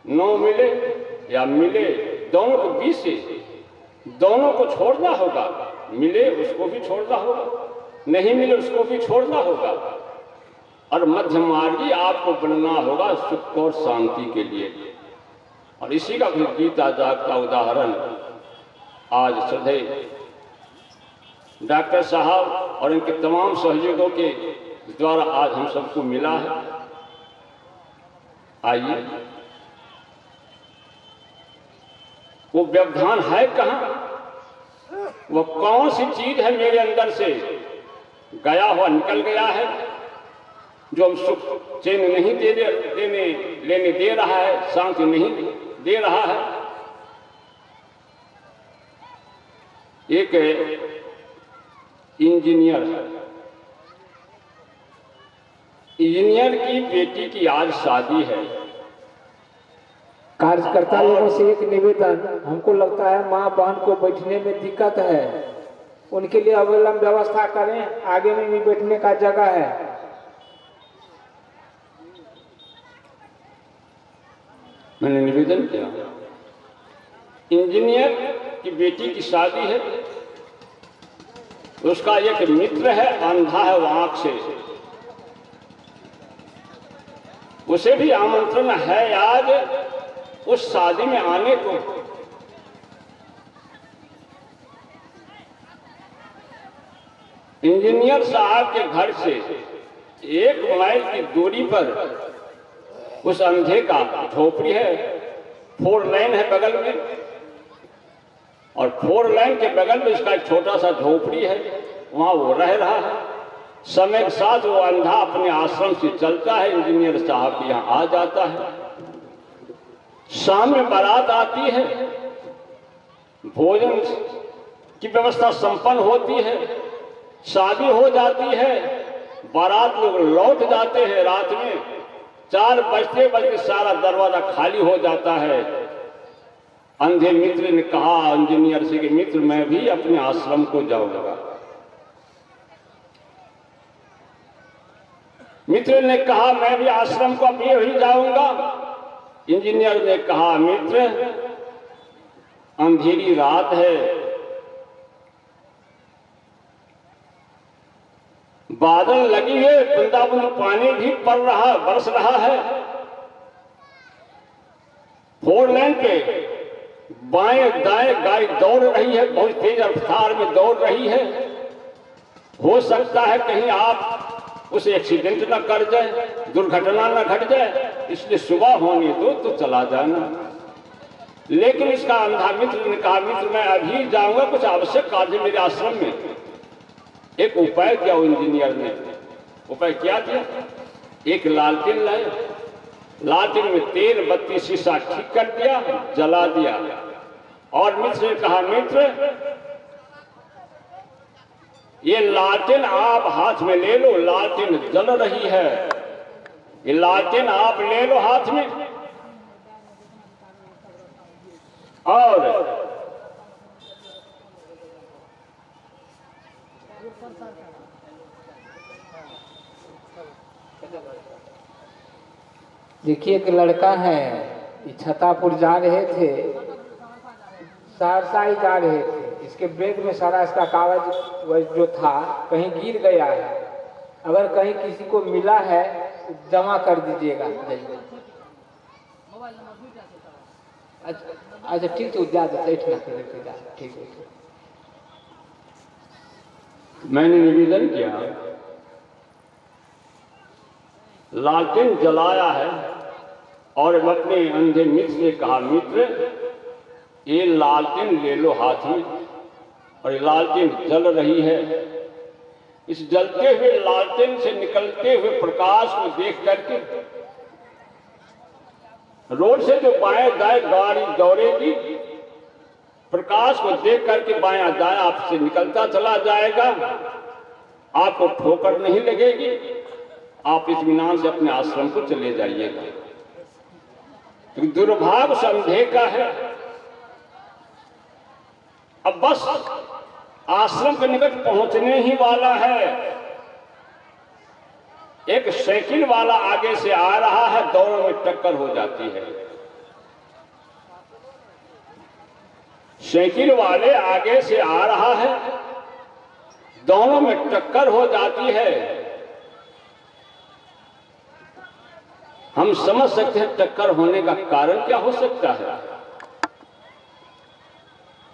न मिले या मिले, दोनों को बीच से दोनों को छोड़ना होगा। मिले उसको भी छोड़ना होगा, नहीं मिले उसको भी छोड़ना होगा, और मध्य मार्गी आपको बनना होगा सुख और शांति के लिए। और इसी का भी गीता जागता उदाहरण आज श्रद्धेय डॉक्टर साहब और इनके तमाम सहयोगों के द्वारा आज हम सबको मिला है। आइए, वो व्यवधान है कहाँ, वो कौन सी चीज है मेरे अंदर से गया हुआ निकल गया है, जो हम सुख चैन नहीं लेने दे रहा है, शांति नहीं दे रहा है। एक इंजीनियर की बेटी की आज शादी है। कार्यकर्ता लोगों से एक निवेदन, हमको लगता है माँ बहन को बैठने में दिक्कत है, उनके लिए अविलंब व्यवस्था करें, आगे में भी बैठने का जगह है। मैंने निवेदन किया, इंजीनियर की बेटी की शादी है, उसका एक मित्र है, अंधा है वो आंख से, उसे भी आमंत्रण है आज उस शादी में आने को। इंजीनियर साहब के घर से 1 माइल की दूरी पर उस अंधे का झोपड़ी है, 4 लाइन है बगल में, और 4 लाइन के बगल में इसका एक छोटा सा झोपड़ी है, वहां वो रह रहा है। समय के साथ वो अंधा अपने आश्रम से चलता है, इंजीनियर साहब के यहाँ आ जाता है। शाम में बारात आती है, भोजन की व्यवस्था संपन्न होती है, शादी हो जाती है, बारात लोग लौट जाते हैं। रात में 4 बजते सारा दरवाजा खाली हो जाता है। अंधे मित्र ने कहा इंजीनियर से कि मित्र मैं भी अपने आश्रम को जाऊंगा। मित्र ने कहा मैं भी आश्रम को अपने ही जाऊंगा। इंजीनियर ने कहा मित्र अंधेरी रात है, बादल लगी है, बूंदा बूंद पानी भी बरस रहा है। 4 लाइन पे बाएं दाएं गाड़ी दौड़ रही है, बहुत तेज रफ्तार में दौड़ रही है। हो सकता है कहीं आप उसे एक्सीडेंट न कर जाए, दुर्घटना न घट जाए, इसलिए सुबह होने दो तो चला जाना। लेकिन इसका अंधा मित्र ने कहा मित्र मैं अभी जाऊंगा, कुछ आवश्यक कार्य मेरे आश्रम में। एक उपाय किया इंजीनियर ने, उपाय क्या किया, एक लालटेन लाए, लालटेन में तेल बत्ती शीशा ठीक कर दिया, जला दिया, और मित्र ने कहा मित्र ये लालटेन आप हाथ में ले लो, लालटेन जल रही है, ये लालटेन आप ले लो हाथ में, और देखिए एक लड़का है, छतापुर जा रहे थे, सहरसा ही जा रहे थे, इसके बैग में सारा इसका कागज जो था कहीं गिर गया है। अगर कहीं किसी को मिला है जमा कर दीजिएगा। अच्छा ठीक है, जा देते ठीक है। मैंने निवेदन किया, लालटेन जलाया है, और अपने अंधे मित्र से कहा मित्र ये लालटेन ले लो हाथ में, और ये लालटेन जल रही है। इस जलते हुए लालटेन से निकलते हुए प्रकाश को देख करके रोड से जो बाएं दाएं गाड़ी दौड़ेगी, प्रकाश को देख करके बायां दाएं आपसे निकलता चला जाएगा, आपको ठोकर नहीं लगेगी, आप इत्मीनान से अपने आश्रम को चले जाइएगा। तो दुर्भाग्य संदेह का है, अब बस आश्रम के निकट पहुंचने ही वाला है, एक साइकिल वाला आगे से आ रहा है, दोनों में टक्कर हो जाती है। साइकिल वाले आगे से आ रहा है, दोनों में टक्कर हो जाती है। हम समझ सकते हैं टक्कर होने का कारण क्या हो सकता है।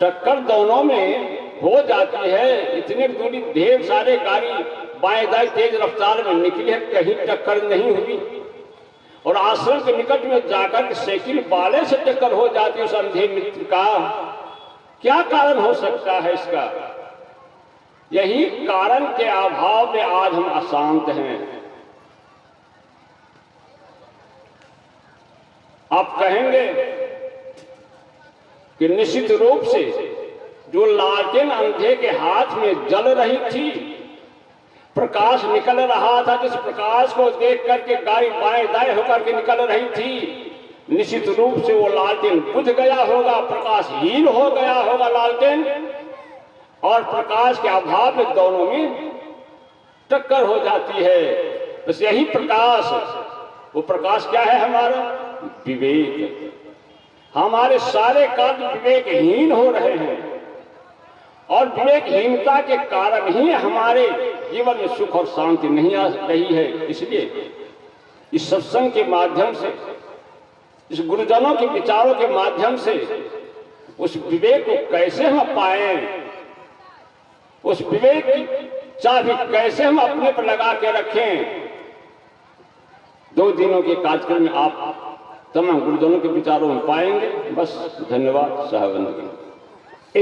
टक्कर दोनों में हो जाती है, इतनी दूरी ढेर सारे गाड़ी बाएं दाएं तेज रफ्तार में निकली है, कहीं टक्कर नहीं हुई और आश्रम के निकट में जाकर साइकिल वाले से टक्कर हो जाती है उस अंधे मित्र का। क्या कारण हो सकता है इसका? यही कारण के अभाव में आज हम अशांत हैं। आप कहेंगे कि निश्चित रूप से जो लालटेन अंधे के हाथ में जल रही थी, प्रकाश निकल रहा था, जिस प्रकाश को देख करके गाड़ी बाएं दाएं होकर के निकल रही थी, निश्चित रूप से वो लालटेन बुझ गया होगा, प्रकाशहीन हो गया होगा लालटेन, और प्रकाश के अभाव में दोनों में टक्कर हो जाती है। बस यही प्रकाश, वो प्रकाश क्या है? हमारा विवेक। हमारे सारे कार्य विवेकहीन हो रहे हैं और विवेकहीनता के कारण ही हमारे जीवन में सुख और शांति नहीं आ रही है। इसलिए इस सत्संग के माध्यम से, इस गुरुजनों के विचारों के माध्यम से उस विवेक को कैसे हम पाएं, उस विवेक की चाबी कैसे हम अपने पर लगा के रखें, 2 दिनों के कार्यक्रम में आप तमाम गुरुजनों के विचारों में पाएंगे। बस धन्यवाद। सहवंदगी।